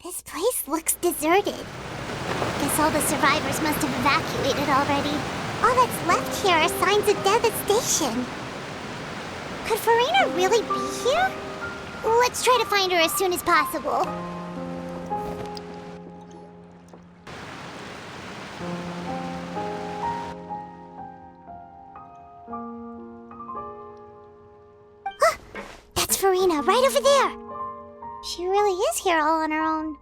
This place looks deserted. Guess all the survivors must have evacuated already. All that's left here are signs of devastation. Could Farina really be here? Let's try to find her as soon as possible. Ah, that's Farina, right over there. She really is here all on her own.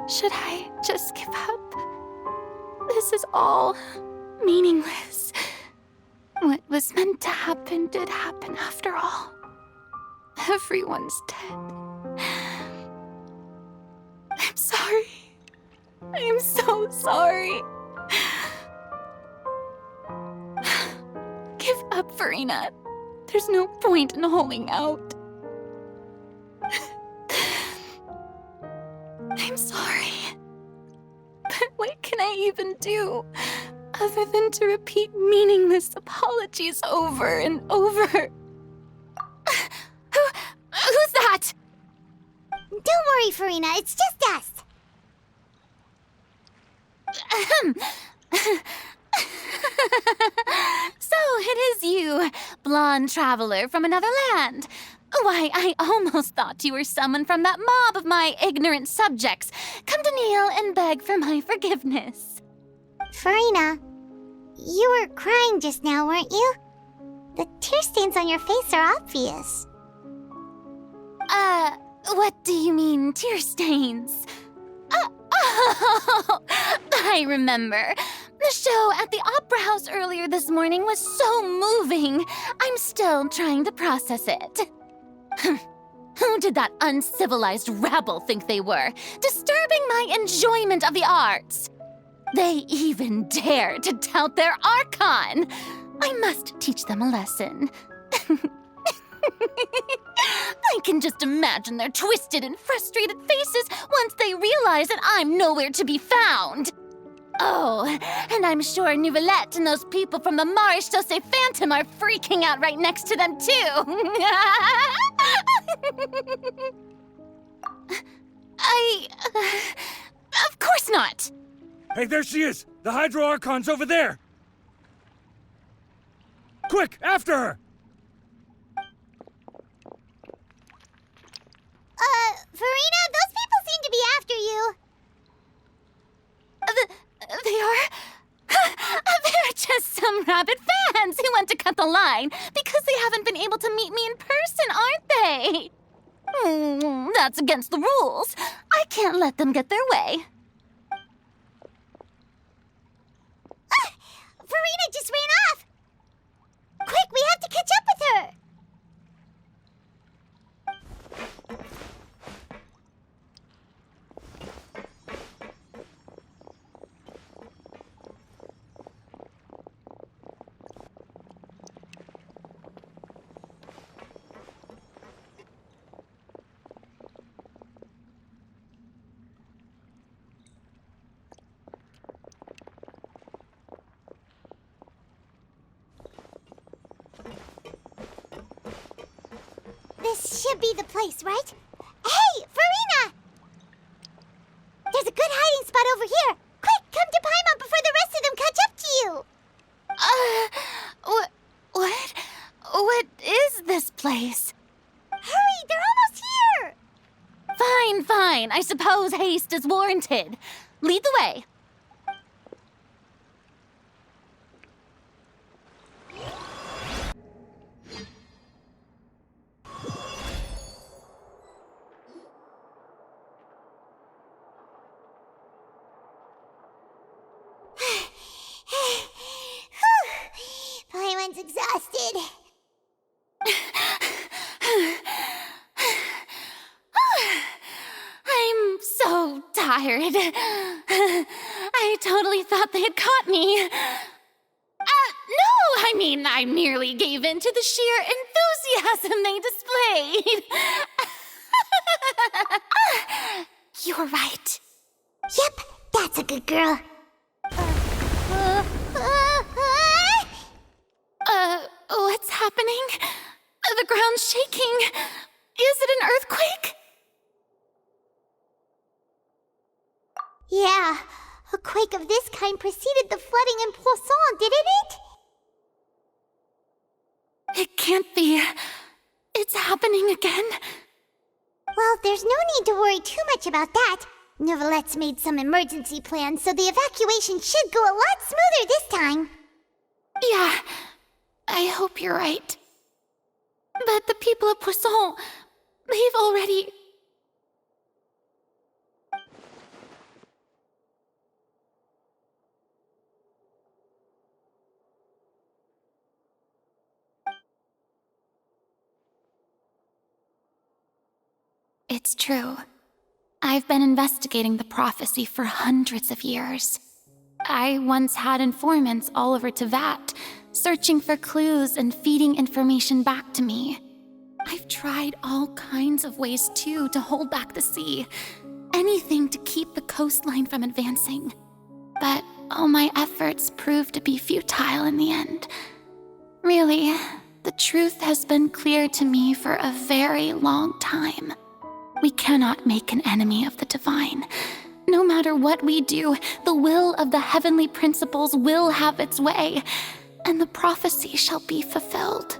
Should I just give up? This is all meaningless. What was meant to happen did happen after all. Everyone's dead. I'm sorry. I'm so sorry. Give up, Farina. There's no point in holding out. I'm sorry. But what can I even do other than to repeat meaningless apologies over and over? Who's that? Don't worry, Farina. It's just us. So it is you, blonde traveler from another land. Why, I almost thought you were someone from that mob of my ignorant subjects, come to kneel and beg for my forgiveness. Farina, you were crying just now, weren't you? The tear stains on your face are obvious. What do you mean, tear stains? Oh, I remember. The show at the Opera House earlier this morning was so moving. I'm still trying to process it. Who did that uncivilized rabble think they were, disturbing my enjoyment of the arts? They even dare to tout their Archon. I must teach them a lesson. I can just imagine their twisted and frustrated faces once they realize that I'm nowhere to be found. Oh, and I'm sure Nouvellette and those people from the Maréchaussée Phantom are freaking out right next to them, too. Of course not. Hey, there she is! The Hydro Archon's over there! Quick, after her! Farina, those people seem to be after you. They are? They're just some rabid fans who want to cut the line because they haven't been able to meet me in person, aren't they? That's against the rules. I can't let them get their way. Farina just ran off! Quick, we have to catch up with her! This should be the place, right? Hey, Farina! There's a good hiding spot over here. Quick, come to Paimon before the rest of them catch up to you. What is this place? Hurry, they're almost here. Fine. I suppose haste is warranted. Lead the way. Paimon's exhausted. I'm so tired. I totally thought they had caught me. No, I mean, I merely gave in to the sheer enthusiasm they displayed. You're right. Yep, that's a good girl. What's happening? The ground's shaking. Is it an earthquake? Yeah, a quake of this kind preceded the flooding in Poisson, didn't it? It can't be. It's happening again. Well, there's no need to worry too much about that. Neuvillette made some emergency plans, so the evacuation should go a lot smoother this time. Yeah, I hope you're right. But the people of Poisson, they've already... It's true. I've been investigating the prophecy for hundreds of years. I once had informants all over Teyvat, searching for clues and feeding information back to me. I've tried all kinds of ways, too, to hold back the sea. Anything to keep the coastline from advancing. But all my efforts proved to be futile in the end. Really, the truth has been clear to me for a very long time. We cannot make an enemy of the divine. No matter what we do, the will of the heavenly principles will have its way, and the prophecy shall be fulfilled.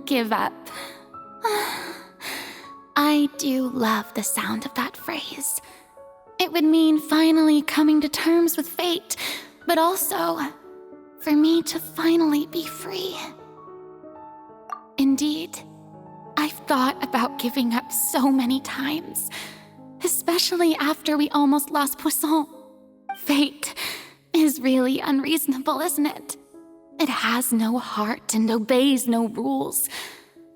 Give up. I do love the sound of that phrase. It would mean finally coming to terms with fate, but also for me to finally be free. Indeed, I've thought about giving up so many times, especially after we almost lost Poisson. Fate is really unreasonable, isn't it? It has no heart and obeys no rules.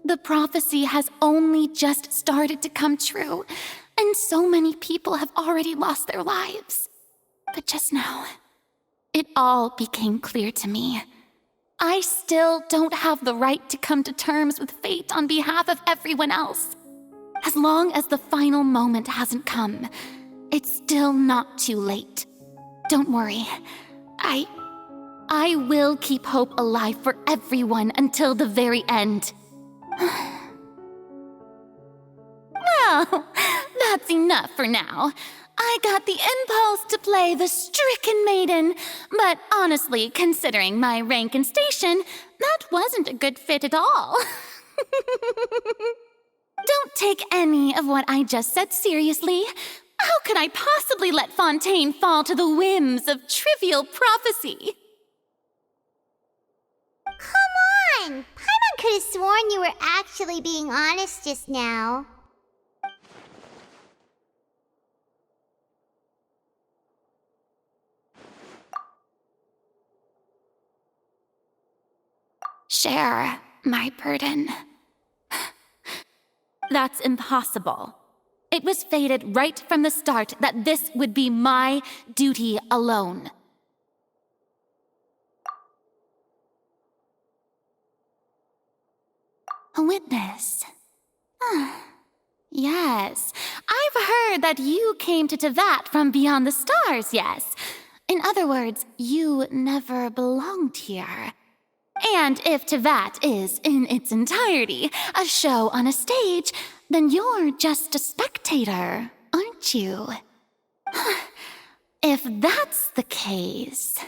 The prophecy has only just started to come true, and so many people have already lost their lives. But just now, it all became clear to me. I still don't have the right to come to terms with fate on behalf of everyone else. As long as the final moment hasn't come, it's still not too late. Don't worry. I will keep hope alive for everyone until the very end. Well, that's enough for now. I got the impulse to play the stricken maiden, but honestly, considering my rank and station, that wasn't a good fit at all. Don't take any of what I just said seriously. How could I possibly let Fontaine fall to the whims of trivial prophecy? Come on! Paimon could have sworn you were actually being honest just now. Share my burden. That's impossible. It was fated right from the start that this would be my duty alone. A witness. Yes, I've heard that you came to Teyvat from beyond the stars, yes. In other words, you never belonged here. And if Teyvat is, in its entirety, a show on a stage, then you're just a spectator, aren't you? If that's the case...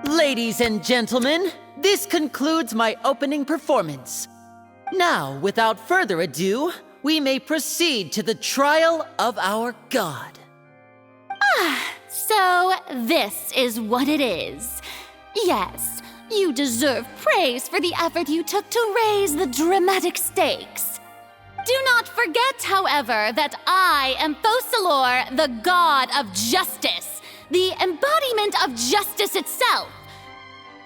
Ladies and gentlemen, this concludes my opening performance. Now, without further ado, we may proceed to the trial of our god. So this is what it is. Yes, You deserve praise for the effort you took to raise the dramatic stakes. Do not forget, however, that I am Focalor, the god of justice, the embodiment of justice itself.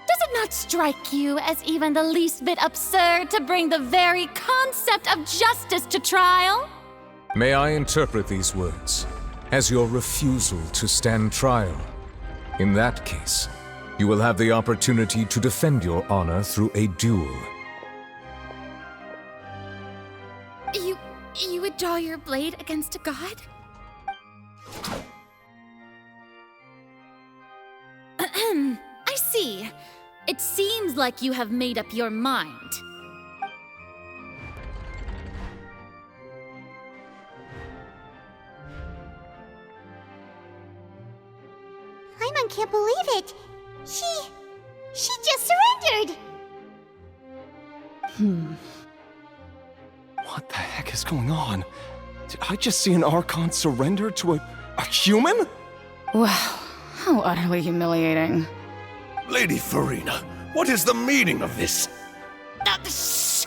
Does it not strike you as even the least bit absurd to bring the very concept of justice to trial? May I interpret these words as your refusal to stand trial? In that case, you will have the opportunity to defend your honor through a duel. You would draw your blade against a god? I see. It seems like you have made up your mind. Paimon can't believe it. She just surrendered. What the heck is going on? Did I just see an Archon surrender to a human? Wow, how utterly humiliating. Lady Farina, what is the meaning of this? Shh!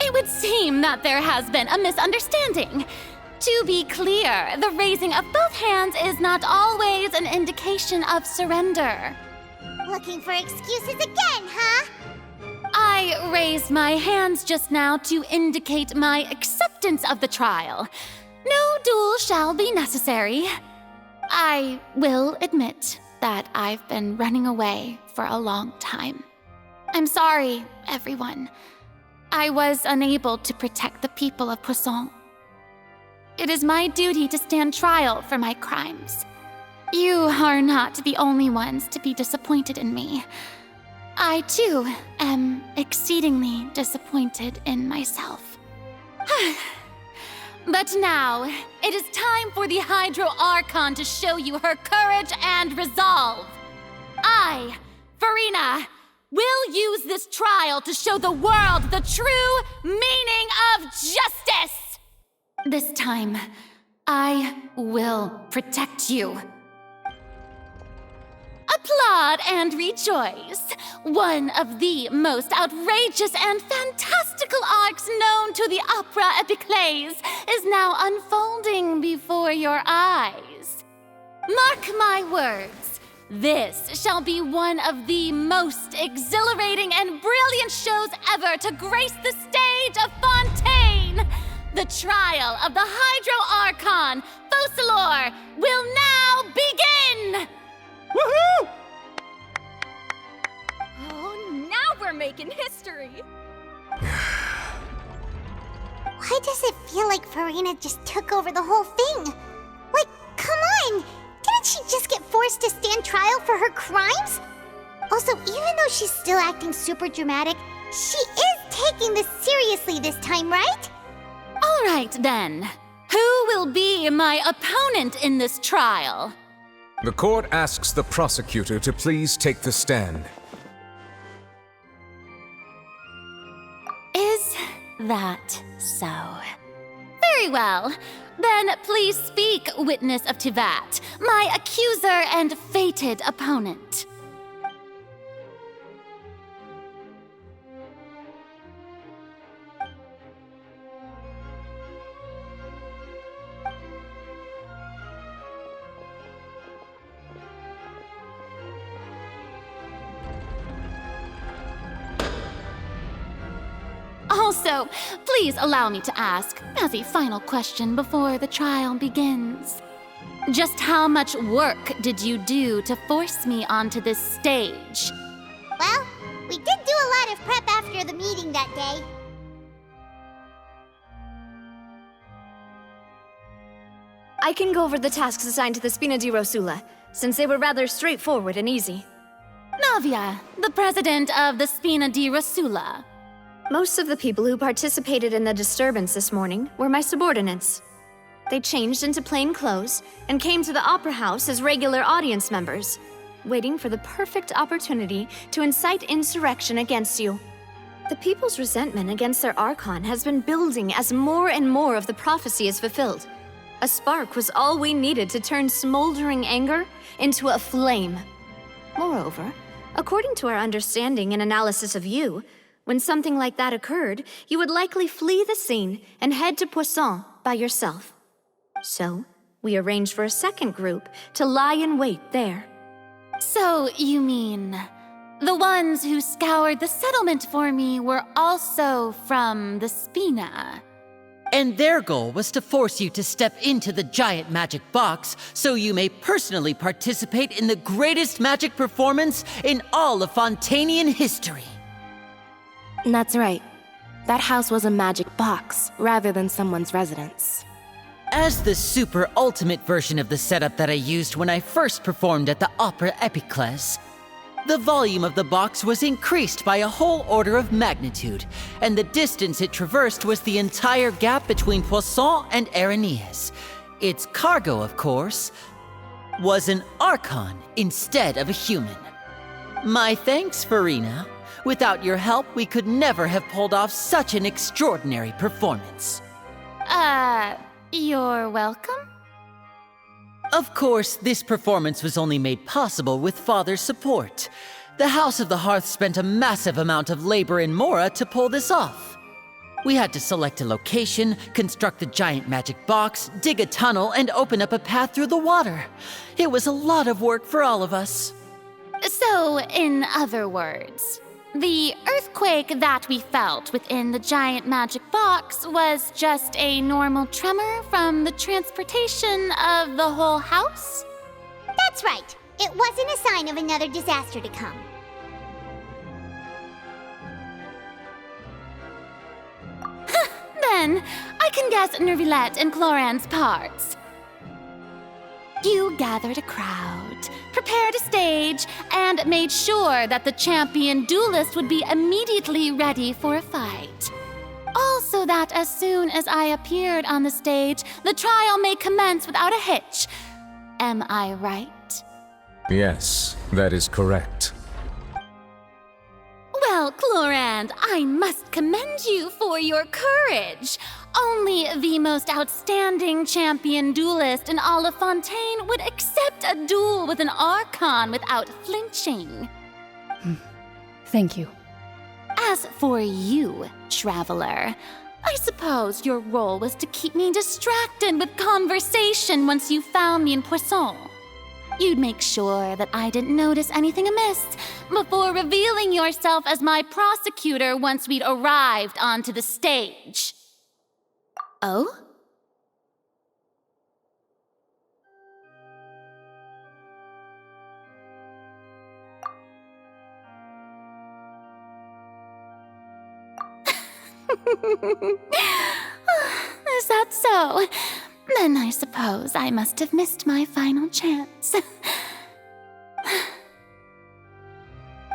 It would seem that there has been a misunderstanding. To be clear, the raising of both hands is not always an indication of surrender. Looking for excuses again, huh? I raised my hands just now to indicate my acceptance of the trial. No duel shall be necessary. I will admit that I've been running away for a long time. I'm sorry, everyone. I was unable to protect the people of Poisson. It is my duty to stand trial for my crimes. You are not the only ones to be disappointed in me. I, too, am exceedingly disappointed in myself. But now, it is time for the Hydro Archon to show you her courage and resolve. I, Farina, will use this trial to show the world the true meaning of justice! This time, I will protect you. Applaud and rejoice! One of the most outrageous and fantastical arcs known to the opera epiclese is now unfolding before your eyes. Mark my words, this shall be one of the most exhilarating and brilliant shows ever to grace the stage of Fontaine! The trial of the Hydro Archon, Focalor, will now begin! Woohoo! Oh, now we're making history! Why does it feel like Farina just took over the whole thing? Like, come on! Didn't she just get forced to stand trial for her crimes? Also, even though she's still acting super dramatic, she is taking this seriously this time, right? All right, then. Who will be my opponent in this trial? The court asks the prosecutor to please take the stand. Is that so? Very well. Then please speak, witness of Tivat, my accuser and fated opponent. Also, please allow me to ask, as a final question before the trial begins. Just how much work did you do to force me onto this stage? Well, we did do a lot of prep after the meeting that day. I can go over the tasks assigned to the Spina di Rosula, since they were rather straightforward and easy. Navia, the president of the Spina di Rosula. Most of the people who participated in the disturbance this morning were my subordinates. They changed into plain clothes and came to the Opera House as regular audience members, waiting for the perfect opportunity to incite insurrection against you. The people's resentment against their Archon has been building as more and more of the prophecy is fulfilled. A spark was all we needed to turn smoldering anger into a flame. Moreover, According to our understanding and analysis of you, when something like that occurred, you would likely flee the scene and head to Poisson by yourself. So, we arranged for a second group to lie in wait there. So, you mean the ones who scoured the settlement for me were also from the Spina? And their goal was to force you to step into the giant magic box so you may personally participate in the greatest magic performance in all of Fontanian history. That's right. That house was a magic box, rather than someone's residence. As the super ultimate version of the setup that I used when I first performed at the Opera Epiclese, the volume of the box was increased by a whole order of magnitude, and the distance it traversed was the entire gap between Poisson and Areneas. Its cargo, of course, was an Archon instead of a human. My thanks, Farina. Without your help, we could never have pulled off such an extraordinary performance. You're welcome? Of course, this performance was only made possible with Father's support. The House of the Hearth spent a massive amount of labor in Mora to pull this off. We had to select a location, construct the giant magic box, dig a tunnel, and open up a path through the water. It was a lot of work for all of us. So, in other words, the earthquake that we felt within the giant magic box was just a normal tremor from the transportation of the whole house? That's right. It wasn't a sign of another disaster to come. Then, I can guess Nervilette and Cloran's parts. You gathered a crowd, prepared a stage, and made sure that the champion duelist would be immediately ready for a fight. Also that as soon as I appeared on the stage, the trial may commence without a hitch. Am I right? Yes, that is correct. Well, Clorand, I must commend you for your courage. Only the most outstanding champion duelist in all of Fontaine would accept a duel with an Archon without flinching. Thank you. As for you, Traveler, I suppose your role was to keep me distracted with conversation once you found me in Poisson. You'd make sure that I didn't notice anything amiss before revealing yourself as my prosecutor once we'd arrived onto the stage. Oh? Is that so? Then I suppose I must have missed my final chance.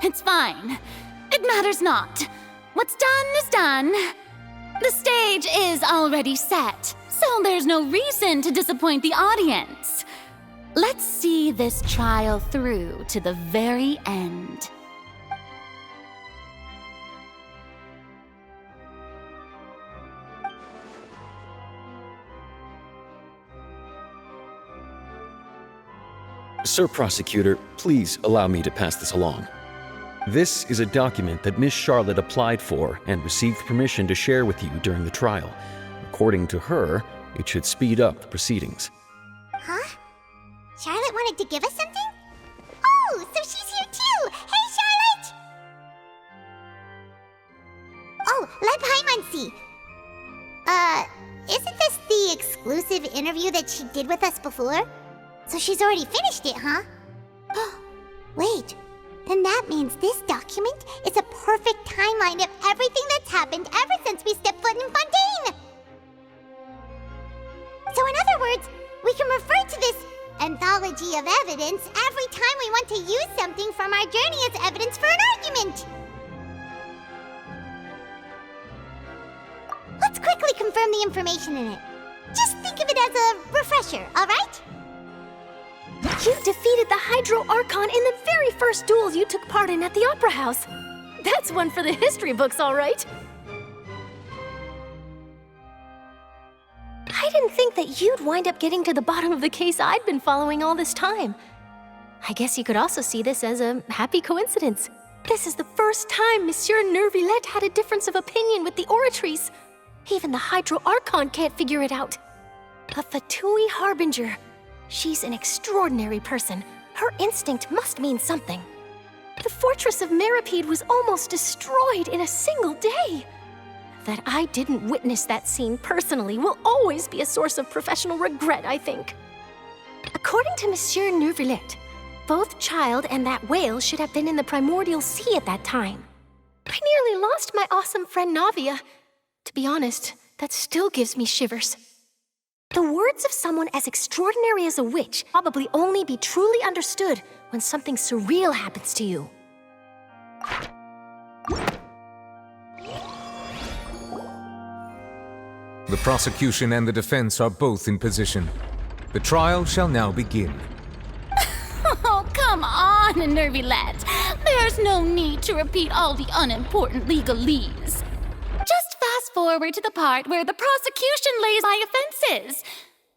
It's fine. It matters not. What's done is done. The stage is already set, so there's no reason to disappoint the audience. Let's see this trial through to the very end. Sir Prosecutor, please allow me to pass this along. This is a document that Miss Charlotte applied for and received permission to share with you during the trial. According to her, it should speed up the proceedings. Huh? Charlotte wanted to give us something? Oh, so she's here too! Hey, Charlotte! Oh, let Paimon see. Isn't this the exclusive interview that she did with us before? So she's already finished it, huh? Wait, then that means this document is a perfect timeline of everything that's happened ever since we stepped foot in Fontaine! So in other words, we can refer to this anthology of evidence every time we want to use something from our journey as evidence for an argument! Let's quickly confirm the information in it. Just think of it as a refresher, alright? You defeated the Hydro Archon in the very first duels you took part in at the Opera House. That's one for the history books, all right. I didn't think that you'd wind up getting to the bottom of the case I'd been following all this time. I guess you could also see this as a happy coincidence. This is the first time Monsieur Nervillette had a difference of opinion with the Oratrice. Even the Hydro Archon can't figure it out. A Fatui Harbinger. She's an extraordinary person. Her instinct must mean something. The fortress of Meripede was almost destroyed in a single day. That I didn't witness that scene personally will always be a source of professional regret, I think. According to Monsieur Nervillette, both Child and that whale should have been in the primordial sea at that time. I nearly lost my awesome friend Navia. To be honest, that still gives me shivers. The words of someone as extraordinary as a witch probably only be truly understood when something surreal happens to you. The prosecution and the defense are both in position. The trial shall now begin. Oh, come on, Nervillette. There's no need to repeat all the unimportant legalese. Just fast forward to the part where the prosecution lays my offenses.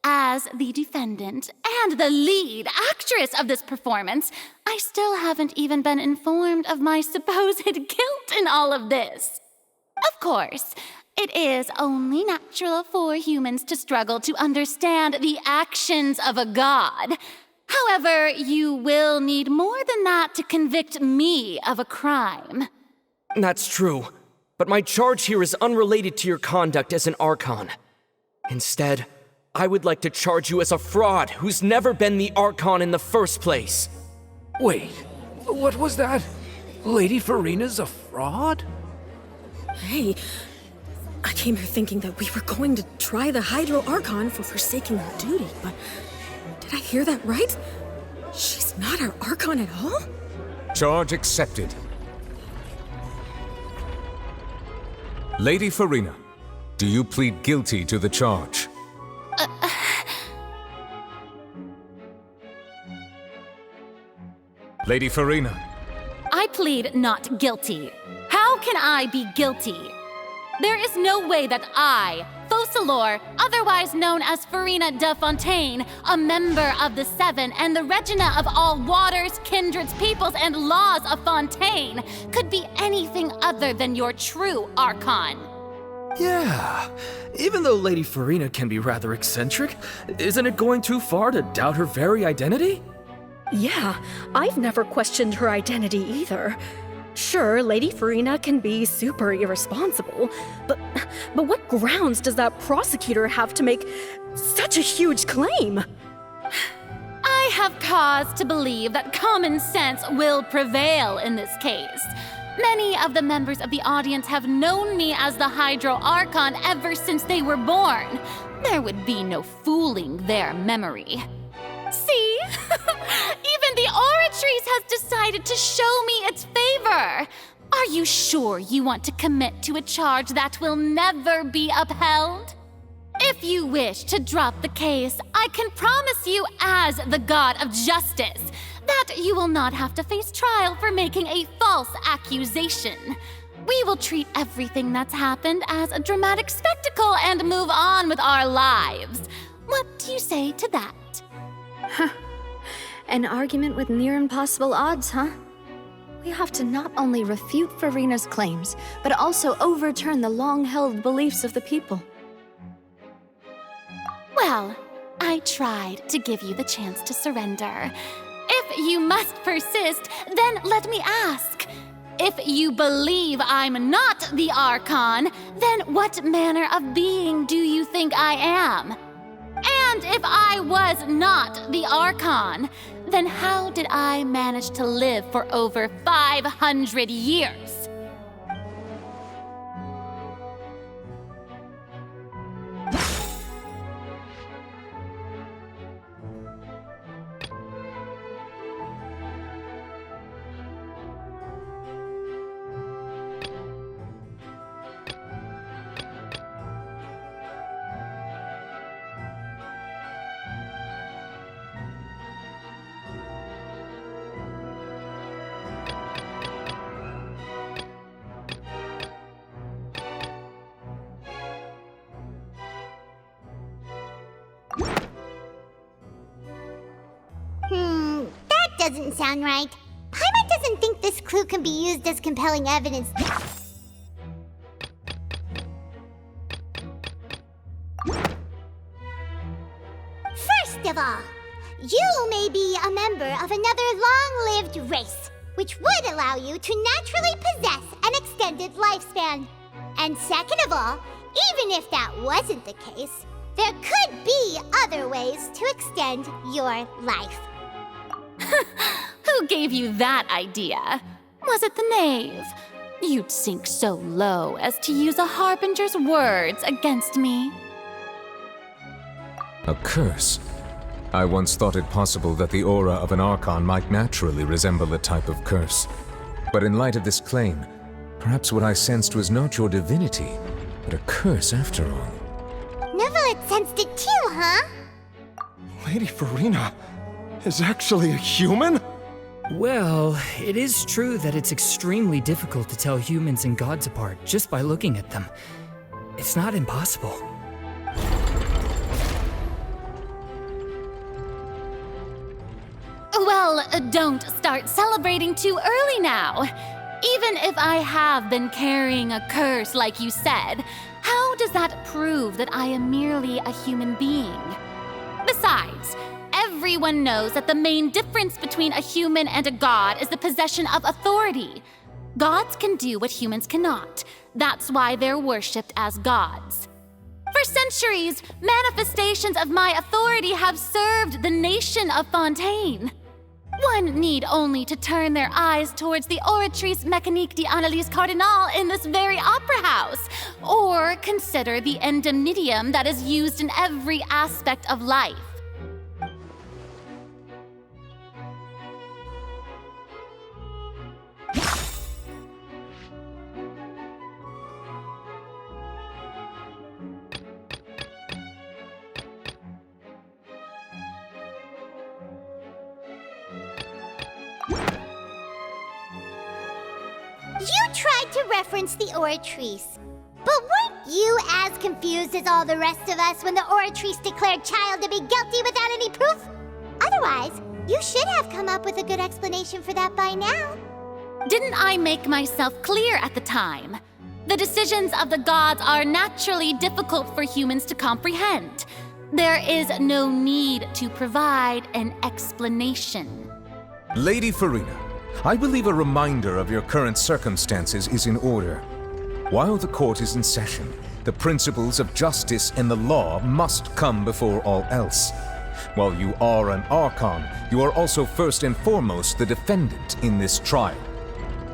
As the defendant and the lead actress of this performance, I still haven't even been informed of my supposed guilt in all of this. Of course, it is only natural for humans to struggle to understand the actions of a god. However, you will need more than that to convict me of a crime. That's true, but my charge here is unrelated to your conduct as an Archon. Instead, I would like to charge you as a fraud who's never been the Archon in the first place. Wait, what was that? Lady Farina's a fraud? Hey, I came here thinking that we were going to try the Hydro Archon for forsaking her duty, but did I hear that right? She's not our Archon at all? Charge accepted. Lady Farina, do you plead guilty to the charge? Lady Farina. I plead not guilty. How can I be guilty? There is no way that I, Focalor, otherwise known as Farina de Fontaine, a member of the Seven and the Regina of all waters, kindreds, peoples, and laws of Fontaine, could be anything other than your true Archon. Yeah, even though Lady Farina can be rather eccentric, isn't it going too far to doubt her very identity? Yeah, I've never questioned her identity either. Sure, Lady Farina can be super irresponsible, but what grounds does that prosecutor have to make such a huge claim? I have cause to believe that common sense will prevail in this case. Many of the members of the audience have known me as the Hydro Archon ever since they were born. There would be no fooling their memory. See? Even the Oratrice has decided to show me its favor. Are you sure you want to commit to a charge that will never be upheld? If you wish to drop the case, I can promise you as the God of Justice that you will not have to face trial for making a false accusation. We will treat everything that's happened as a dramatic spectacle and move on with our lives. What do you say to that? Huh. An argument with near impossible odds, huh? We have to not only refute Farina's claims, but also overturn the long-held beliefs of the people. Well, I tried to give you the chance to surrender. If you must persist, then let me ask. If you believe I'm not the Archon, then what manner of being do you think I am? And if I was not the Archon, then how did I manage to live for over 500 years? doesn't sound right. Paimon doesn't think this clue can be used as compelling evidence. First of all, you may be a member of another long-lived race, which would allow you to naturally possess an extended lifespan. And second of all, even if that wasn't the case, there could be other ways to extend your life. Who gave you that idea? Was it the knave? You'd sink so low as to use a harbinger's words against me. A curse? I once thought it possible that the aura of an Archon might naturally resemble a type of curse. But in light of this claim, perhaps what I sensed was not your divinity, but a curse after all. Neverlet sensed it too, huh? Lady Farina is actually a human? Well, it is true that it's extremely difficult to tell humans and gods apart just by looking at them. It's not impossible. Well, don't start celebrating too early now. Even if I have been carrying a curse like you said, how does that prove that I am merely a human being? Besides, everyone knows that the main difference between a human and a god is the possession of authority. Gods can do what humans cannot. That's why they're worshipped as gods. For centuries, manifestations of my authority have served the nation of Fontaine. One need only to turn their eyes towards the Oratrice Mécanique d'Analyse Cardinal in this very opera house, or consider the endemnitium that is used in every aspect of life. You tried to reference the Oratrice. But weren't you as confused as all the rest of us when the Oratrice declared Child to be guilty without any proof? Otherwise, you should have come up with a good explanation for that by now. Didn't I make myself clear at the time? The decisions of the gods are naturally difficult for humans to comprehend. There is no need to provide an explanation. Lady Farina, I believe a reminder of your current circumstances is in order. While the court is in session, the principles of justice and the law must come before all else. While you are an Archon, you are also first and foremost the defendant in this trial.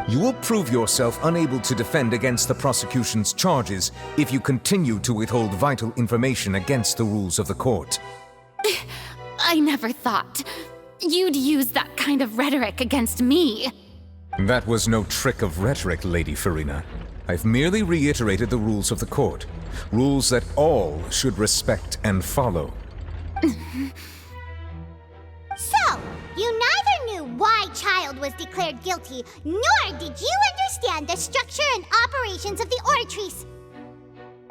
You will prove yourself unable to defend against the prosecution's charges if you continue to withhold vital information against the rules of the court. I never thought you'd use that kind of rhetoric against me. That was no trick of rhetoric, Lady Farina. I've merely reiterated the rules of the court. Rules that all should respect and follow. So, you neither knew why Child was declared guilty, nor did you understand the structure and operations of the Oratrice.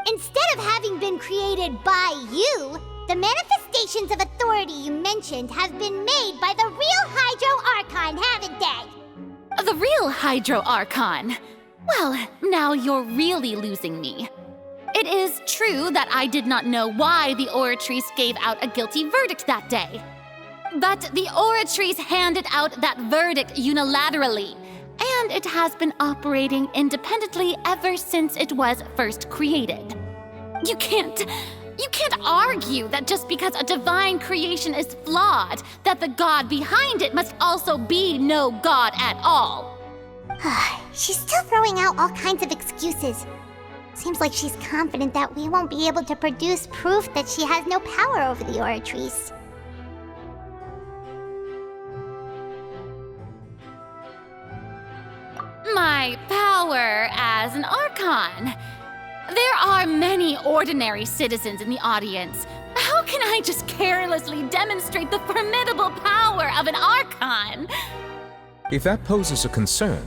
Instead of having been created by you, the manifestations of authority you mentioned have been made by the real Hydro Archon, haven't they? The real Hydro Archon? Well, now you're really losing me. It is true that I did not know why the Oratrice gave out a guilty verdict that day. But the Oratrice handed out that verdict unilaterally, and it has been operating independently ever since it was first created. You can't argue that just because a divine creation is flawed, that the god behind it must also be no god at all. She's still throwing out all kinds of excuses. Seems like she's confident that we won't be able to produce proof that she has no power over the Oratrice. My power as an Archon. There are many ordinary citizens in the audience. How can I just carelessly demonstrate the formidable power of an Archon? If that poses a concern,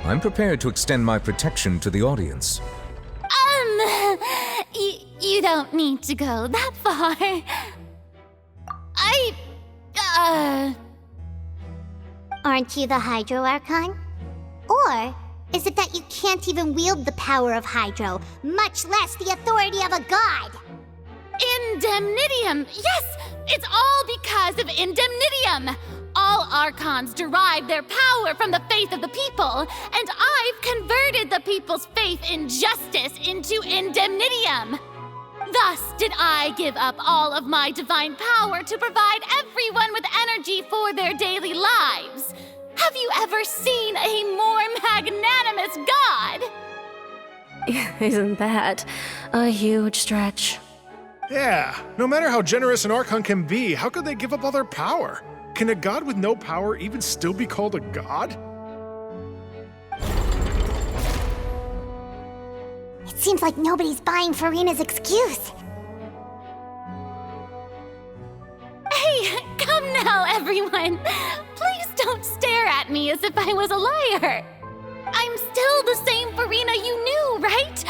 I'm prepared to extend my protection to the audience. You don't need to go that far. Aren't you the Hydro Archon? Or is it that you can't even wield the power of Hydro, much less the authority of a god? Indemnitium! Yes! It's all because of Indemnitium! All Archons derive their power from the faith of the people, and I've converted the people's faith in justice into Indemnitium! Thus did I give up all of my divine power to provide everyone with energy for their daily lives. Have you ever seen a more magnanimous god? Isn't that a huge stretch? Yeah, no matter how generous an Archon can be, how could they give up all their power? Can a god with no power even still be called a god? It seems like nobody's buying Farina's excuse. Hey, come now, everyone! Please don't stare at me as if I was a liar! I'm still the same Farina you knew, right?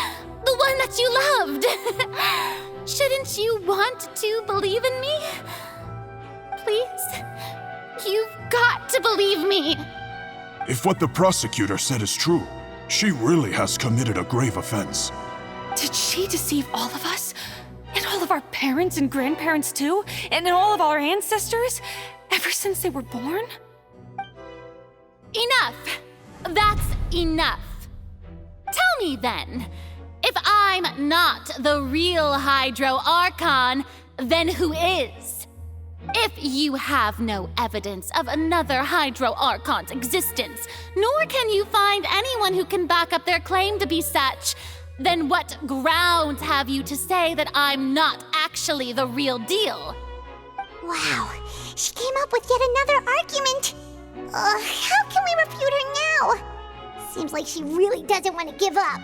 The one that you loved! Shouldn't you want to believe in me? Please? You've got to believe me! If what the prosecutor said is true, she really has committed a grave offense. Did she deceive all of us? And all of our parents and grandparents too? And all of our ancestors? Ever since they were born? Enough! That's enough! Tell me then, if I'm not the real Hydro Archon, then who is? If you have no evidence of another Hydro Archon's existence, nor can you find anyone who can back up their claim to be such, then what grounds have you to say that I'm not actually the real deal? Wow, she came up with yet another argument. How can we refute her now? Seems like she really doesn't want to give up.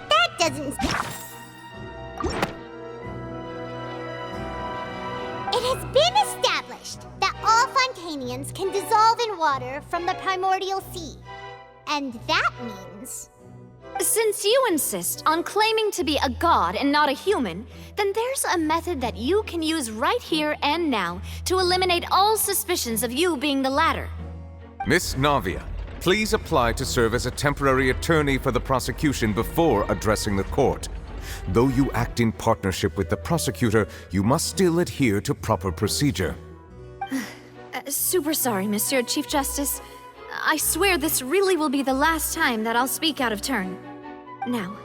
That doesn't... It has been established that all Fontanians can dissolve in water from the primordial sea. And that means... Since you insist on claiming to be a god and not a human, then there's a method that you can use right here and now to eliminate all suspicions of you being the latter. Miss Navia, please apply to serve as a temporary attorney for the prosecution before addressing the court. Though you act in partnership with the prosecutor, you must still adhere to proper procedure. Super sorry, Monsieur Chief Justice. I swear this really will be the last time that I'll speak out of turn. Now,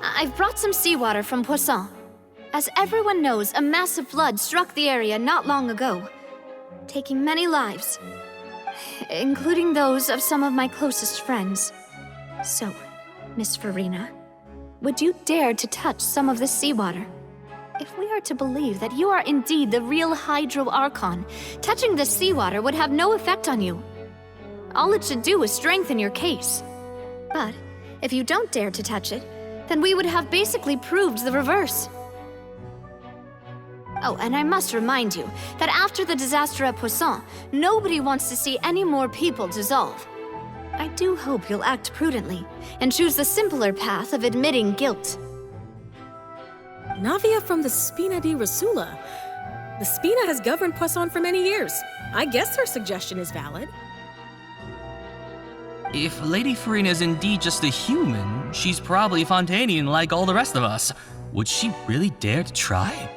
I've brought some seawater from Poisson. As everyone knows, a massive flood struck the area not long ago, taking many lives, including those of some of my closest friends. So, Miss Farina, would you dare to touch some of this seawater? If we are to believe that you are indeed the real Hydro Archon, touching this seawater would have no effect on you. All it should do is strengthen your case. But if you don't dare to touch it, then we would have basically proved the reverse. Oh, and I must remind you that after the disaster at Poisson, nobody wants to see any more people dissolve. I do hope you'll act prudently and choose the simpler path of admitting guilt. Navia from the Spina di Rasula. The Spina has governed Poisson for many years. I guess her suggestion is valid. If Lady Farina is indeed just a human, she's probably Fontanian like all the rest of us. Would she really dare to try?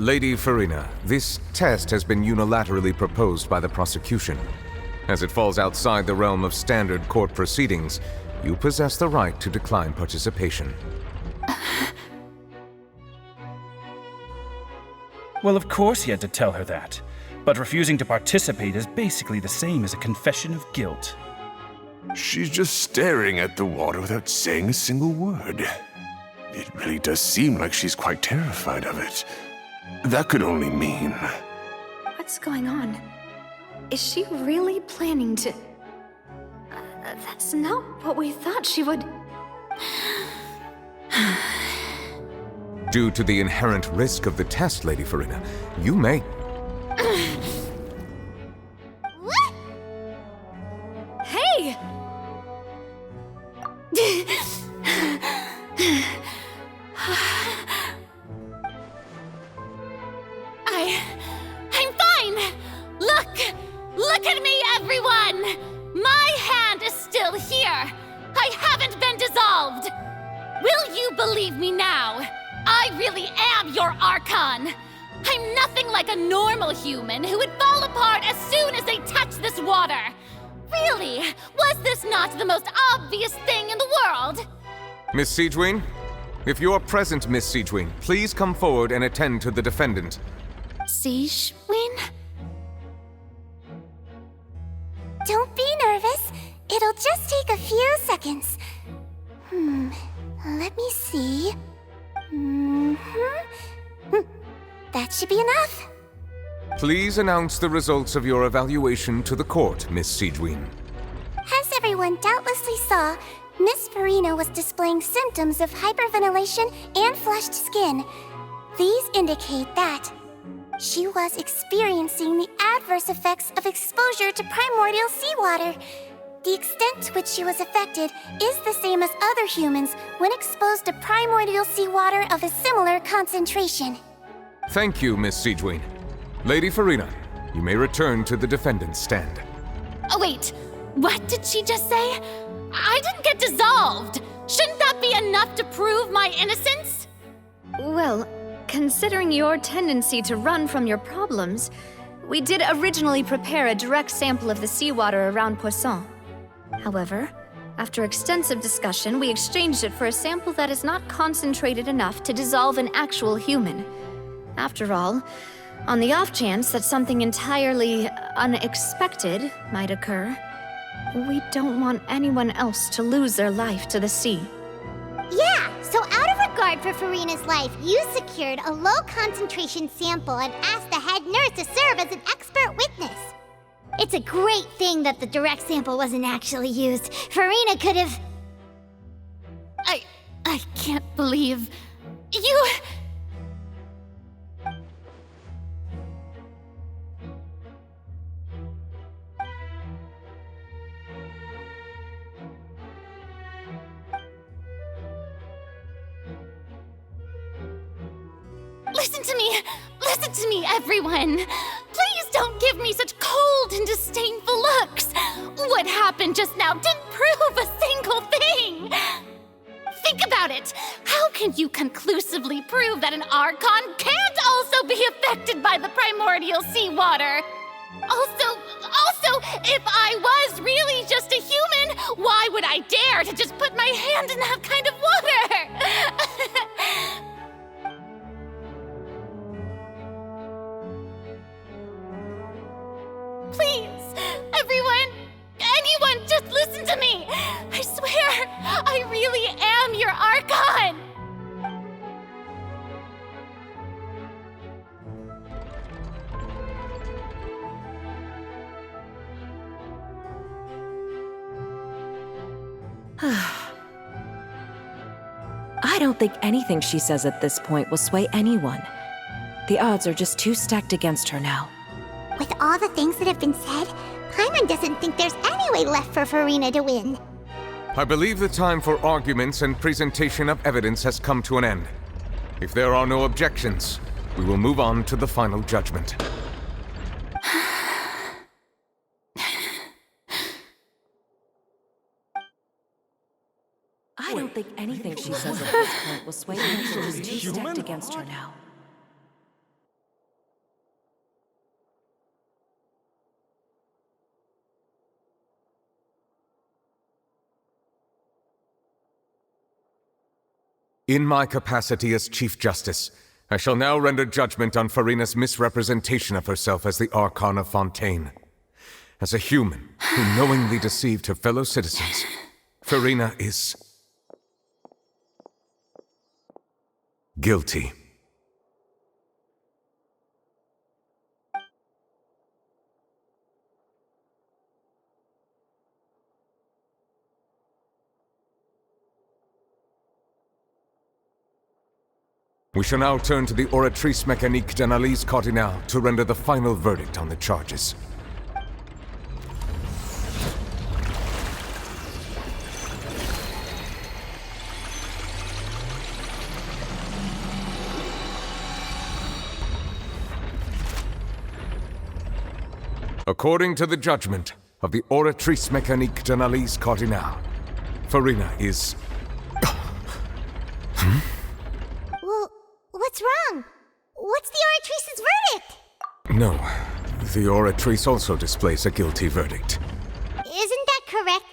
Lady Farina, this test has been unilaterally proposed by the prosecution. As it falls outside the realm of standard court proceedings, you possess the right to decline participation. Well, of course he had to tell her that. But refusing to participate is basically the same as a confession of guilt. She's just staring at the water without saying a single word. It really does seem like she's quite terrified of it. That could only mean... What's going on? Is she really planning to... that's not what we thought she would... Due to the inherent risk of the test, Lady Farina, you may... Hey! I'm fine! Look at me, everyone! My hand is still here! I haven't been dissolved! Will you believe me now? I really am your Archon! I'm nothing like a normal human who would fall apart as soon as they touch this water! Really? Was this not the most obvious thing in the world? Miss Siegewien? If you are present, Miss Siegewien, please come forward and attend to the defendant. Siegewien? Don't be nervous. It'll just take a few seconds. Let me see. That should be enough. Please announce the results of your evaluation to the court, Miss Siegewien. As everyone doubtlessly saw, Miss Farina was displaying symptoms of hyperventilation and flushed skin. These indicate that she was experiencing the adverse effects of exposure to primordial seawater. The extent to which she was affected is the same as other humans when exposed to primordial seawater of a similar concentration. Thank you, Miss Siegewien. Lady Farina, you may return to the defendant's stand. Oh wait, what did she just say? I didn't get dissolved! Shouldn't that be enough to prove my innocence? Well, considering your tendency to run from your problems, we did originally prepare a direct sample of the seawater around Poisson. However, after extensive discussion, we exchanged it for a sample that is not concentrated enough to dissolve an actual human. After all, on the off chance that something entirely unexpected might occur, we don't want anyone else to lose their life to the sea. Yeah, so out of regard for Farina's life, you secured a low-concentration sample and asked the head nurse to serve as an expert witness. It's a great thing that the direct sample wasn't actually used. Farina could have... I can't believe... you... Listen to me, everyone! Please don't give me such cold and disdainful looks! What happened just now didn't prove a single thing! Think about it! How can you conclusively prove that an Archon can't also be affected by the primordial seawater? Also, if I was really just a human, why would I dare to just put my hand in that kind of water? Please, everyone, anyone, just listen to me! I swear, I really am your Archon! I don't think anything she says at this point will sway anyone. The odds are just too stacked against her now. With all the things that have been said, Paimon doesn't think there's any way left for Farina to win. I believe the time for arguments and presentation of evidence has come to an end. If there are no objections, we will move on to the final judgment. I don't think anything she says at this point will sway anyone. She's too stacked against her now. In my capacity as Chief Justice, I shall now render judgment on Farina's misrepresentation of herself as the Archon of Fontaine. As a human who knowingly deceived her fellow citizens, Farina is guilty. We shall now turn to the Oratrice Mécanique d'Analyse Cardinale to render the final verdict on the charges. According to the judgment of the Oratrice Mécanique d'Analyse Cardinale, Farina is... Well, what's wrong? What's the Oratrice's verdict? No, the Oratrice also displays a guilty verdict. Isn't that correct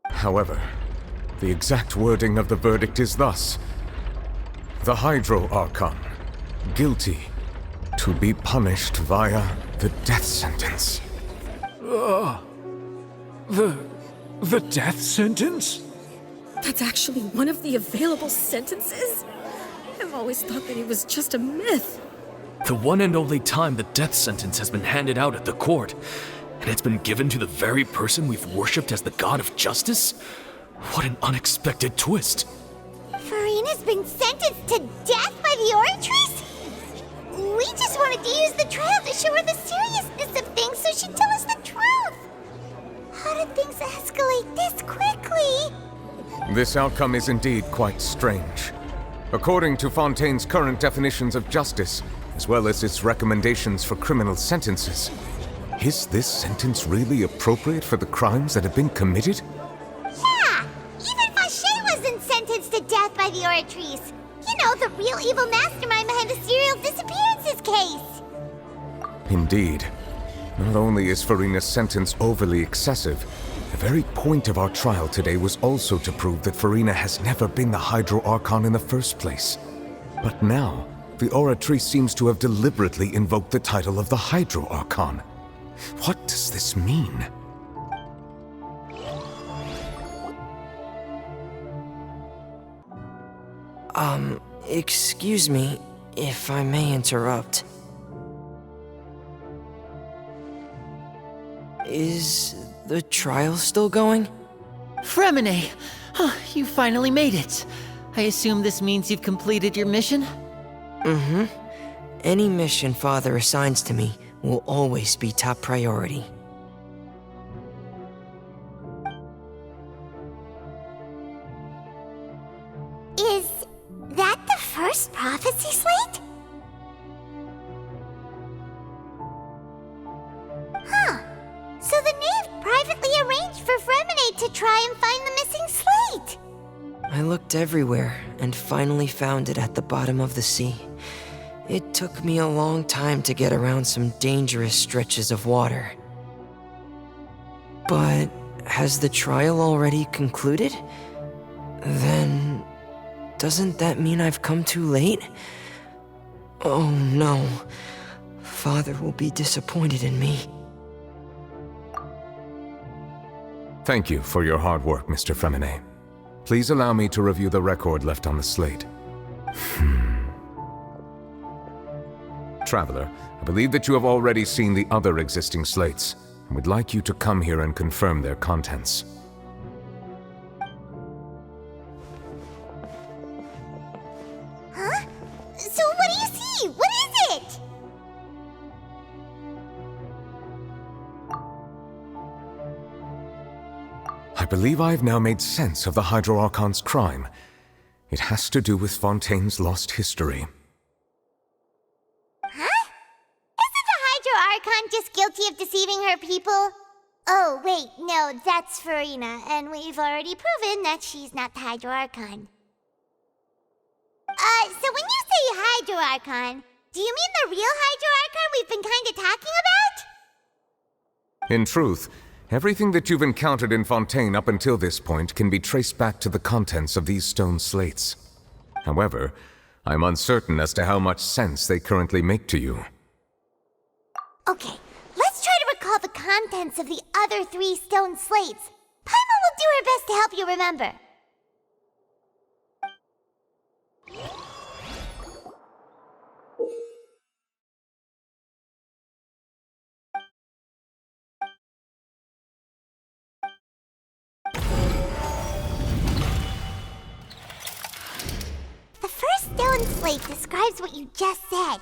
then? However, the exact wording of the verdict is thus: the Hydro Archon, guilty, to be punished via the death sentence. The death sentence? That's actually one of the available sentences? I've always thought that it was just a myth. The one and only time the death sentence has been handed out at the court, and it's been given to the very person we've worshipped as the god of justice? What an unexpected twist. Farina's been sentenced to death by the Oratrice? We just wanted to use the trial to show her the seriousness of things so she'd tell us the truth. How did things escalate this quickly? This outcome is indeed quite strange. According to Fontaine's current definitions of justice, as well as its recommendations for criminal sentences, is this sentence really appropriate for the crimes that have been committed? Yeah! Even Fache wasn't sentenced to death by the Oratrice. You know, the real evil mastermind behind the serial disappearances case. Indeed. Not only is Farina's sentence overly excessive, the very point of our trial today was also to prove that Farina has never been the Hydro Archon in the first place. But now, the Oratrice seems to have deliberately invoked the title of the Hydro Archon. What does this mean? Excuse me, if I may interrupt. Is the trial still going? Fremine! You finally made it. I assume this means you've completed your mission? Mm-hmm. Any mission Father assigns to me will always be top priority. Is that the first prophecy slate? Huh. So the knave privately arranged for Fremine to try and find the missing slate. I looked everywhere and finally found it at the bottom of the sea. It took me a long time to get around some dangerous stretches of water. But has the trial already concluded? Then doesn't that mean I've come too late? Oh no. Father will be disappointed in me. Thank you for your hard work, Mr. Fremine. Please allow me to review the record left on the slate. Traveler, I believe that you have already seen the other existing slates, and would like you to come here and confirm their contents. Huh? So what do you see? What is it? I believe I have now made sense of the Hydro Archon's crime. It has to do with Fontaine's lost history. Huh? Isn't the Hydro Archon just guilty of deceiving her people? Oh, wait, no, that's Farina, and we've already proven that she's not the Hydro Archon. So when you say Hydro Archon, do you mean the real Hydro Archon we've been kinda talking about? In truth, Everything that you've encountered in Fontaine up until this point can be traced back to the contents of these stone slates. However, I'm uncertain as to how much sense they currently make to you. Okay, let's try to recall the contents of the other 3 stone slates. Paimon will do her best to help you remember. The first stone slate describes what you just said.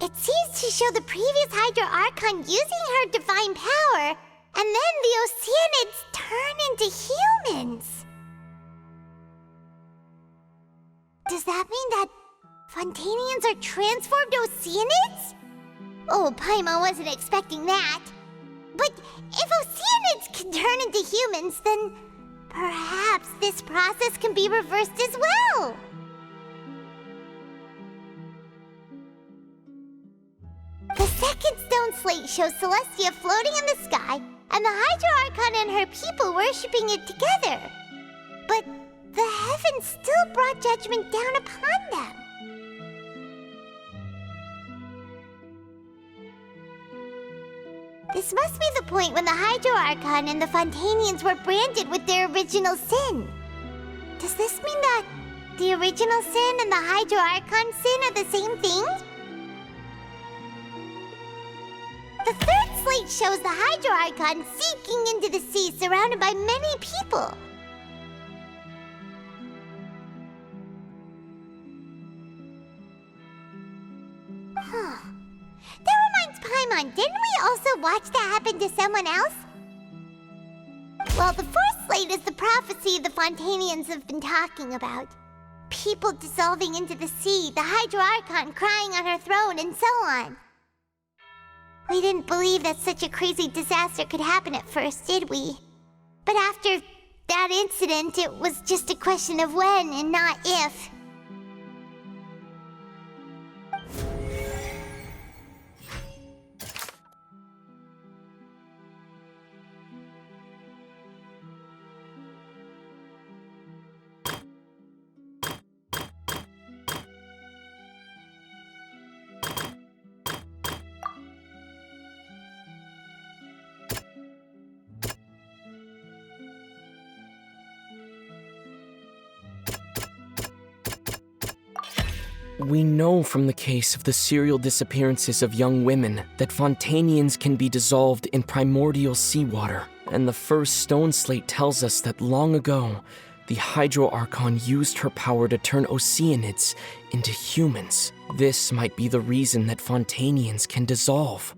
It seems to show the previous Hydro Archon using her divine power, and then the Oceanids turn into humans. Does that mean that Fontainians are transformed Oceanids? Oh, Paimon wasn't expecting that. But if Oceanids can turn into humans, then perhaps this process can be reversed as well. The second stone slate shows Celestia floating in the sky, and the Hydro Archon and her people worshipping it together. But the heavens still brought judgment down upon them. This must be the point when the Hydro Archon and the Fontainians were branded with their original sin. Does this mean that the original sin and the Hydro Archon sin are the same thing? The third slate shows the Hydro Archon sinking into the sea surrounded by many people. Huh. That reminds Paimon, didn't we also watch that happen to someone else? Well, the fourth slate is the prophecy the Fontainians have been talking about. People dissolving into the sea, the Hydro Archon crying on her throne, and so on. We didn't believe that such a crazy disaster could happen at first, did we? But after that incident, it was just a question of when and not if. We know from the case of the serial disappearances of young women that Fontainians can be dissolved in primordial seawater, and the first stone slate tells us that long ago, the Hydro Archon used her power to turn Oceanids into humans. This might be the reason that Fontainians can dissolve.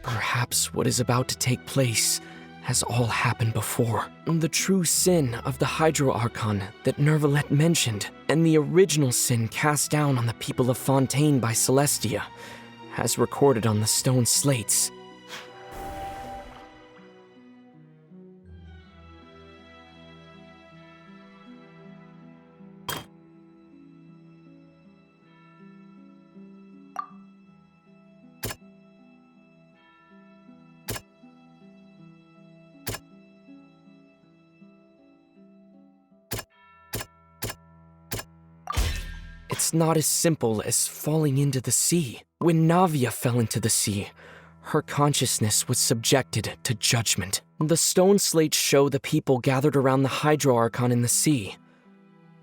Perhaps what is about to take place has all happened before. The true sin of the Hydro Archon that Nervalet mentioned, and the original sin cast down on the people of Fontaine by Celestia, as recorded on the stone slates. It's not as simple as falling into the sea. When Navia fell into the sea, her consciousness was subjected to judgment. The stone slates show the people gathered around the Hydro Archon in the sea.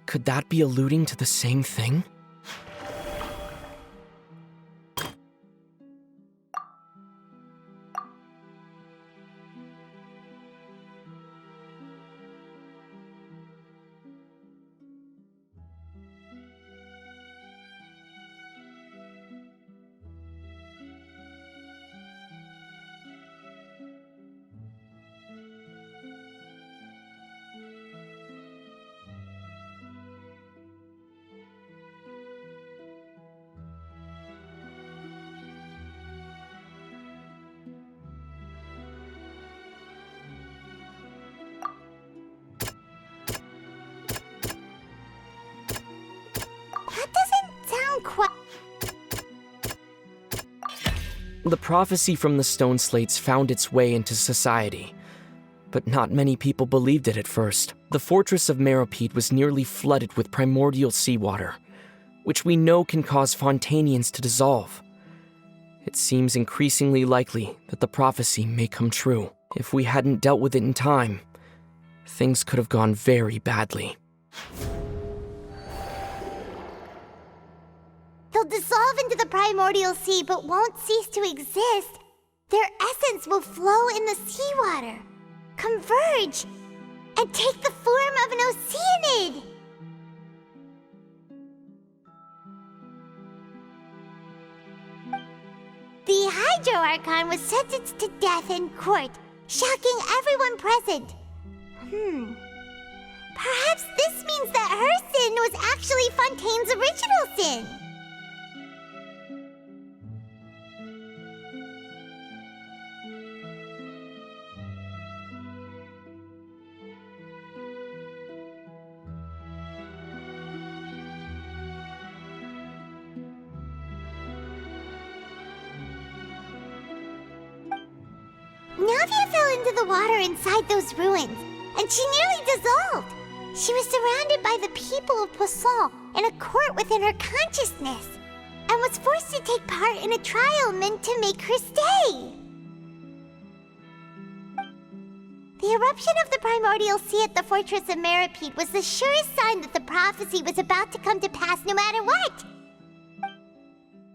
Could that be alluding to the same thing? The prophecy from the stone slates found its way into society, but not many people believed it at first. The fortress of Meropide was nearly flooded with primordial seawater, which we know can cause Fontanians to dissolve. It seems increasingly likely that the prophecy may come true. If we hadn't dealt with it in time, things could have gone very badly. They'll dissolve into the primordial sea but won't cease to exist. Their essence will flow in the seawater, converge, and take the form of an Oceanid. The Hydro Archon was sentenced to death in court, shocking everyone present. Perhaps this means that her sin was actually Fontaine's original sin. Navia fell into the water inside those ruins, and she nearly dissolved. She was surrounded by the people of Poisson in a court within her consciousness, and was forced to take part in a trial meant to make her stay. The eruption of the primordial sea at the fortress of Meropide was the surest sign that the prophecy was about to come to pass no matter what.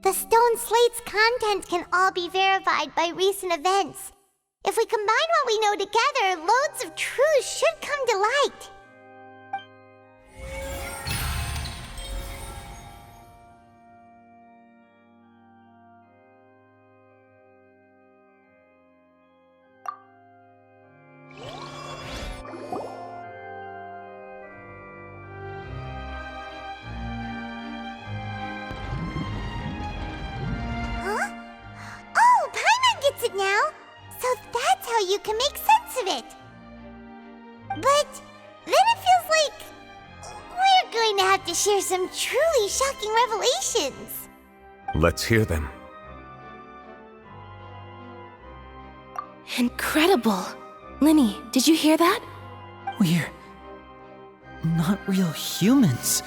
The stone slate's content can all be verified by recent events. If we combine what we know together, loads of truths should come to light. Huh? Oh, Paimon gets it now! So that's how you can make sense of it. But then it feels like we're going to have to share some truly shocking revelations. Let's hear them. Incredible! Linny, did you hear that? We're not real humans.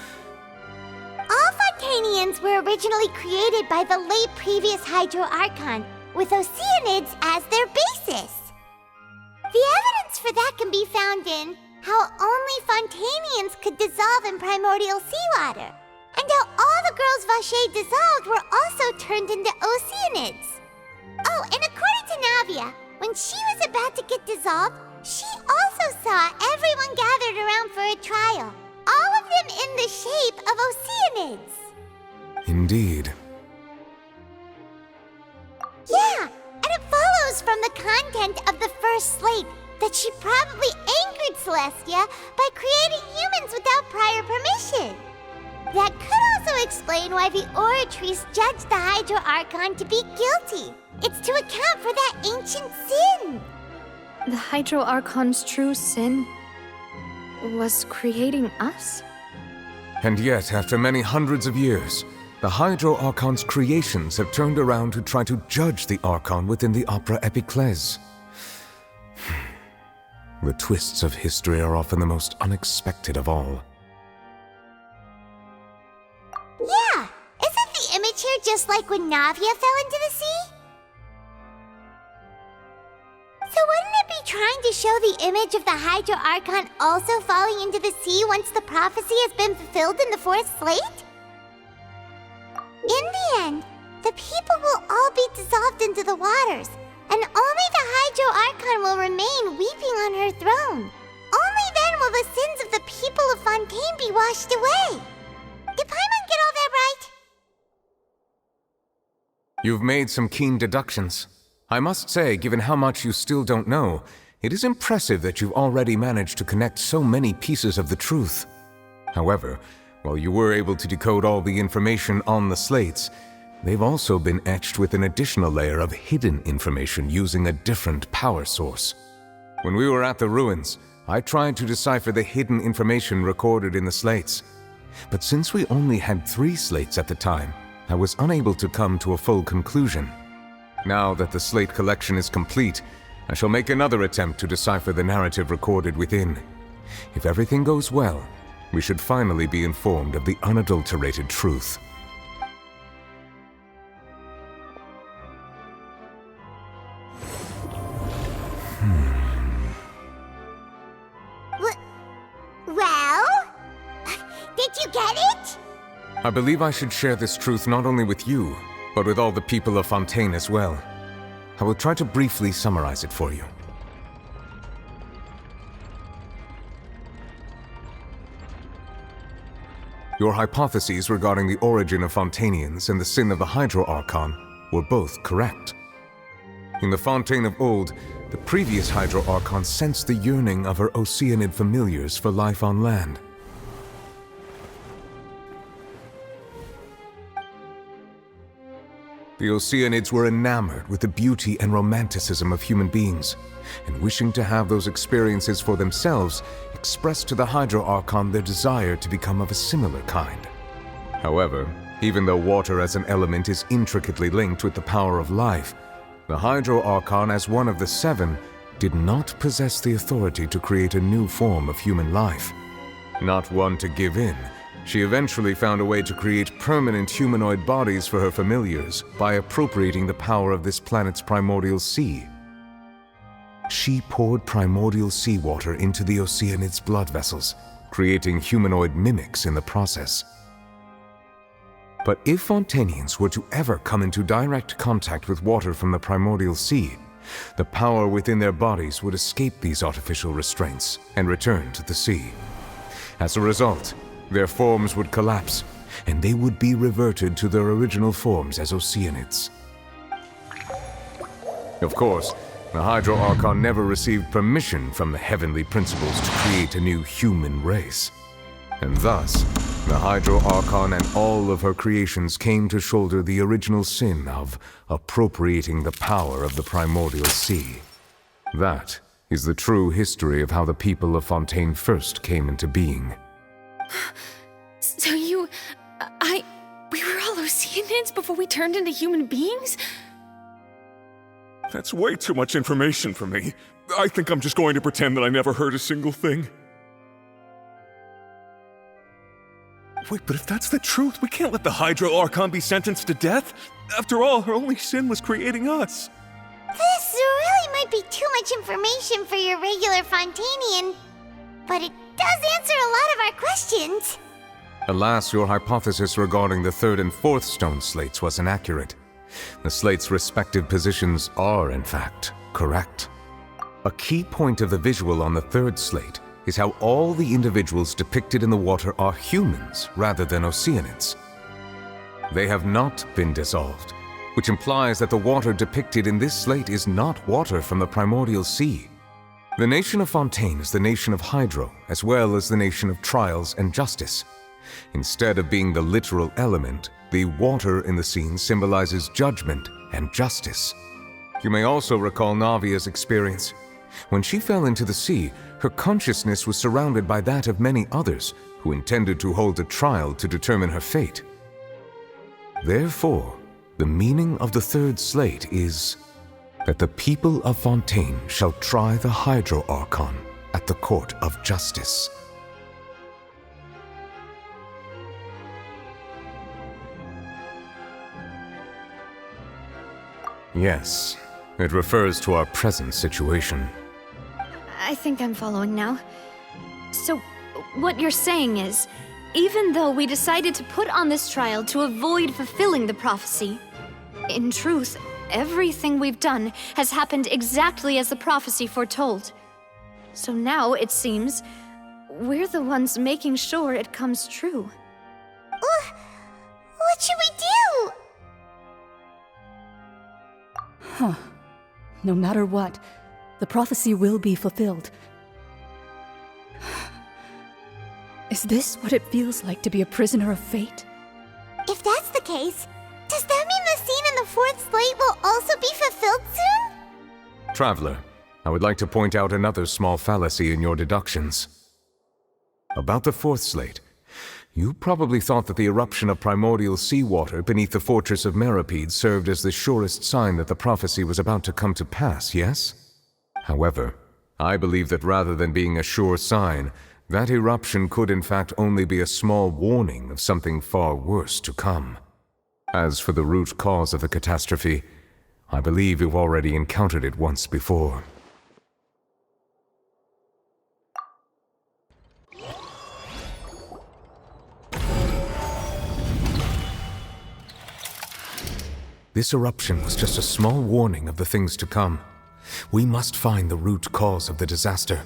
All Fontanians were originally created by the late previous Hydro Archon, with Oceanids as their basis. The evidence for that can be found in how only Fontanians could dissolve in primordial seawater, and how all the girls Vacher dissolved were also turned into Oceanids. Oh, and according to Navia, when she was about to get dissolved, she also saw everyone gathered around for a trial, all of them in the shape of Oceanids. Indeed. Yeah, and it follows from the content of the first slate that she probably angered Celestia by creating humans without prior permission. That could also explain why the Oratrice judged the Hydro Archon to be guilty. It's to account for that ancient sin. The Hydro Archon's true sin was creating us? And yet, after many hundreds of years, the Hydro Archon's creations have turned around to try to judge the Archon within the Opera Epiclese. The twists of history are often the most unexpected of all. Yeah, just like when Navia fell into the sea? So wouldn't it be trying to show the image of the Hydro Archon also falling into the sea once the prophecy has been fulfilled in the fourth slate? In the end, the people will all be dissolved into the waters, and only the Hydro Archon will remain weeping on her throne. Only then will the sins of the people of Fontaine be washed away. Did Paimon get all that right? You've made some keen deductions. I must say, given how much you still don't know, it is impressive that you've already managed to connect so many pieces of the truth. However, while you were able to decode all the information on the slates, they've also been etched with an additional layer of hidden information using a different power source. When we were at the ruins, I tried to decipher the hidden information recorded in the slates. But since we only had 3 slates at the time, I was unable to come to a full conclusion. Now that the slate collection is complete, I shall make another attempt to decipher the narrative recorded within. If everything goes well, we should finally be informed of the unadulterated truth. Well? Did you get it? I believe I should share this truth not only with you, but with all the people of Fontaine as well. I will try to briefly summarize it for you. Your hypotheses regarding the origin of Fontainians and the sin of the Hydro Archon were both correct. In the Fontaine of old, the previous Hydro Archon sensed the yearning of her Oceanid familiars for life on land. The Oceanids were enamored with the beauty and romanticism of human beings, and wishing to have those experiences for themselves, expressed to the Hydro Archon their desire to become of a similar kind. However, even though water as an element is intricately linked with the power of life, the Hydro Archon, as one of the 7, did not possess the authority to create a new form of human life. Not one to give in, she eventually found a way to create permanent humanoid bodies for her familiars by appropriating the power of this planet's primordial sea. She poured primordial seawater into the Oceanids' blood vessels, creating humanoid mimics in the process. But if Fontainians were to ever come into direct contact with water from the primordial sea, the power within their bodies would escape these artificial restraints and return to the sea. As a result, their forms would collapse, and they would be reverted to their original forms as Oceanids. Of course, the Hydro Archon never received permission from the heavenly principles to create a new human race. And thus, the Hydro Archon and all of her creations came to shoulder the original sin of appropriating the power of the primordial sea. That is the true history of how the people of Fontaine first came into being. So we were all Oceanids before we turned into human beings? That's way too much information for me. I think I'm just going to pretend that I never heard a single thing. Wait, but if that's the truth, we can't let the Hydro Archon be sentenced to death. After all, her only sin was creating us. This really might be too much information for your regular Fontainian, but it does answer a lot of our questions. Alas, your hypothesis regarding the 3rd and 4th stone slates was inaccurate. The slates' respective positions are, in fact, correct. A key point of the visual on the 3rd slate is how all the individuals depicted in the water are humans rather than Oceanids. They have not been dissolved, which implies that the water depicted in this slate is not water from the primordial sea. The nation of Fontaine is the nation of Hydro, as well as the nation of trials and justice. Instead of being the literal element, the water in the scene symbolizes judgment and justice. You may also recall Navia's experience. When she fell into the sea, her consciousness was surrounded by that of many others who intended to hold a trial to determine her fate. Therefore, the meaning of the 3rd slate is that the people of Fontaine shall try the Hydro Archon at the court of justice. Yes, it refers to our present situation. I think I'm following now. So, what you're saying is, even though we decided to put on this trial to avoid fulfilling the prophecy, in truth, everything we've done has happened exactly as the prophecy foretold. So now, it seems, we're the ones making sure it comes true. What should we do? Huh. No matter what, the prophecy will be fulfilled. Is this what it feels like to be a prisoner of fate? If that's the case, does that mean the scene in the fourth slate will also be fulfilled soon? Traveler, I would like to point out another small fallacy in your deductions. About the fourth slate, you probably thought that the eruption of primordial seawater beneath the fortress of Meripede served as the surest sign that the prophecy was about to come to pass, yes? However, I believe that rather than being a sure sign, that eruption could in fact only be a small warning of something far worse to come. As for the root cause of the catastrophe, I believe you've already encountered it once before. This eruption was just a small warning of the things to come. We must find the root cause of the disaster.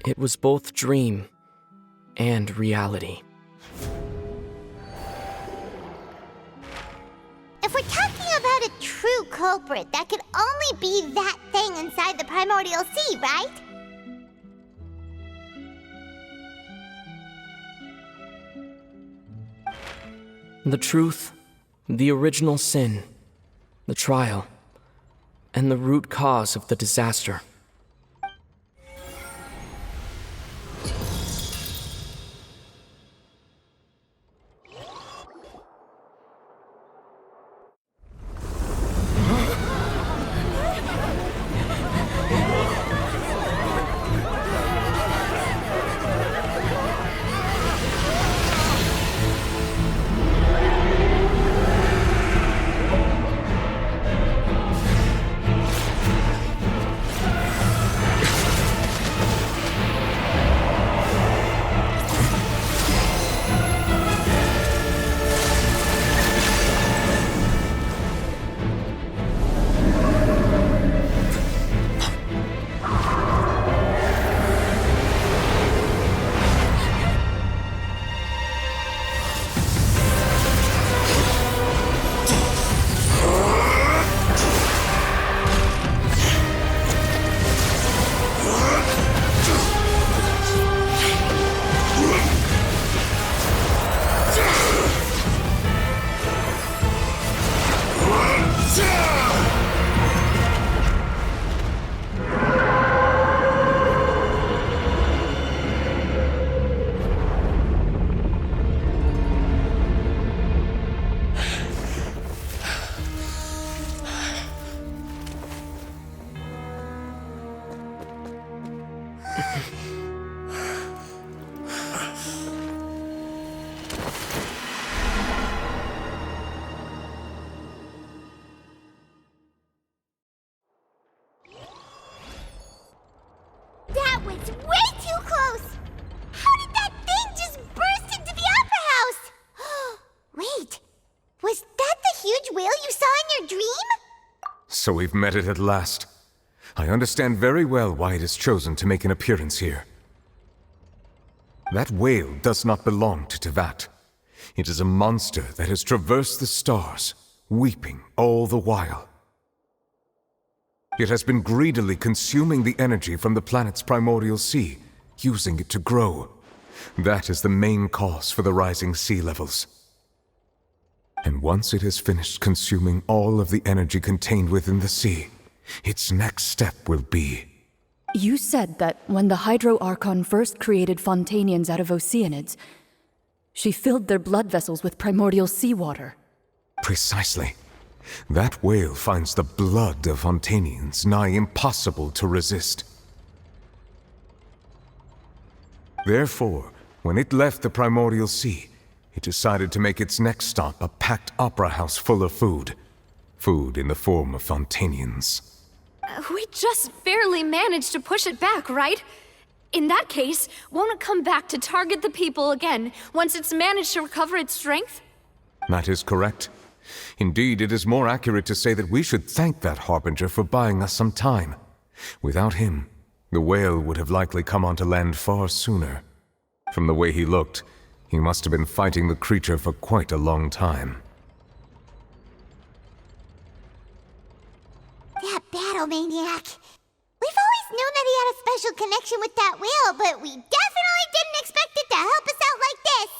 It was both dream and reality. If we're talking about a true culprit, that could only be that thing inside the primordial sea, right? The truth, the original sin, the trial, and the root cause of the disaster. That was way too close! How did that thing just burst into the opera house? Wait, was that the huge whale you saw in your dream? So we've met it at last. I understand very well why it has chosen to make an appearance here. That whale does not belong to Tevat. It is a monster that has traversed the stars, weeping all the while. It has been greedily consuming the energy from the planet's primordial sea, using it to grow. That is the main cause for the rising sea levels. And once it has finished consuming all of the energy contained within the sea, its next step will be... You said that when the Hydro Archon first created Fontanians out of Oceanids, she filled their blood vessels with primordial seawater. Precisely. That whale finds the blood of Fontanians nigh impossible to resist. Therefore, when it left the Primordial Sea, it decided to make its next stop a packed opera house full of food. Food in the form of Fontanians. We just barely managed to push it back, right? In that case, won't it come back to target the people again once it's managed to recover its strength? That is correct. Indeed, it is more accurate to say that we should thank that Harbinger for buying us some time. Without him, the whale would have likely come onto land far sooner. From the way he looked, he must have been fighting the creature for quite a long time. That battle maniac. We've always known that he had a special connection with that whale, but we definitely didn't expect it to help us out like this.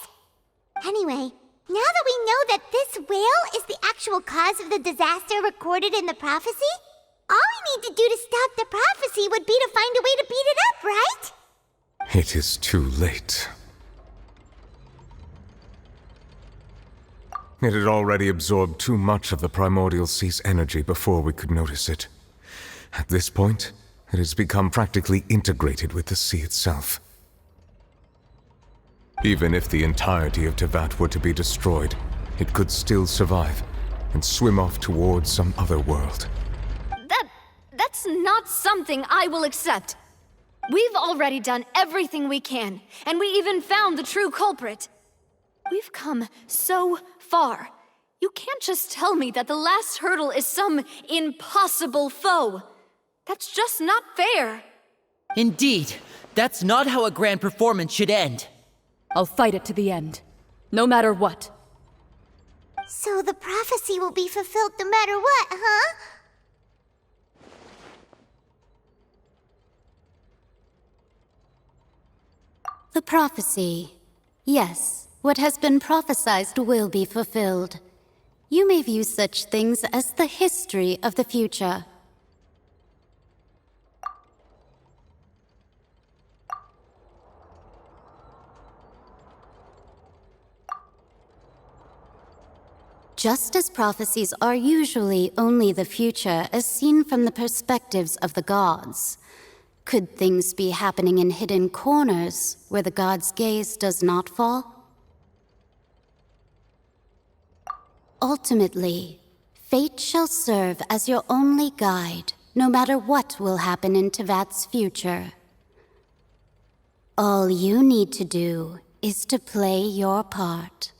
Anyway, now that we know that this whale is the actual cause of the disaster recorded in the prophecy, all we need to do to stop the prophecy would be to find a way to beat it up, right? It is too late. It had already absorbed too much of the Primordial Sea's energy before we could notice it. At this point, it has become practically integrated with the sea itself. Even if the entirety of Tevat were to be destroyed, it could still survive and swim off towards some other world. That's not something I will accept. We've already done everything we can, and we even found the true culprit. We've come so far. You can't just tell me that the last hurdle is some impossible foe. That's just not fair. Indeed, that's not how a grand performance should end. I'll fight it to the end, no matter what. So the prophecy will be fulfilled no matter what, huh? The prophecy. Yes, what has been prophesied will be fulfilled. You may view such things as the history of the future. Just as prophecies are usually only the future as seen from the perspectives of the gods, could things be happening in hidden corners where the gods' gaze does not fall? Ultimately, fate shall serve as your only guide, no matter what will happen in Tevat's future. All you need to do is to play your part.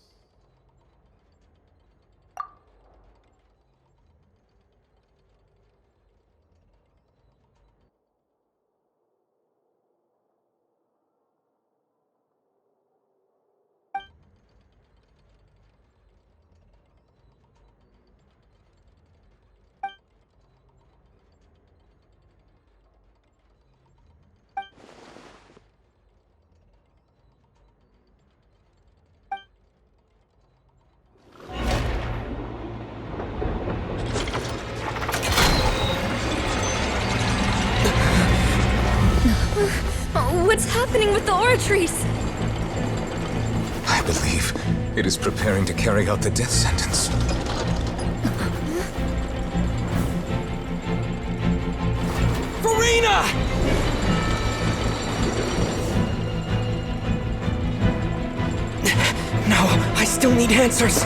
What's happening with the Oratrice? I believe it is preparing to carry out the death sentence. Farina! No, I still need answers.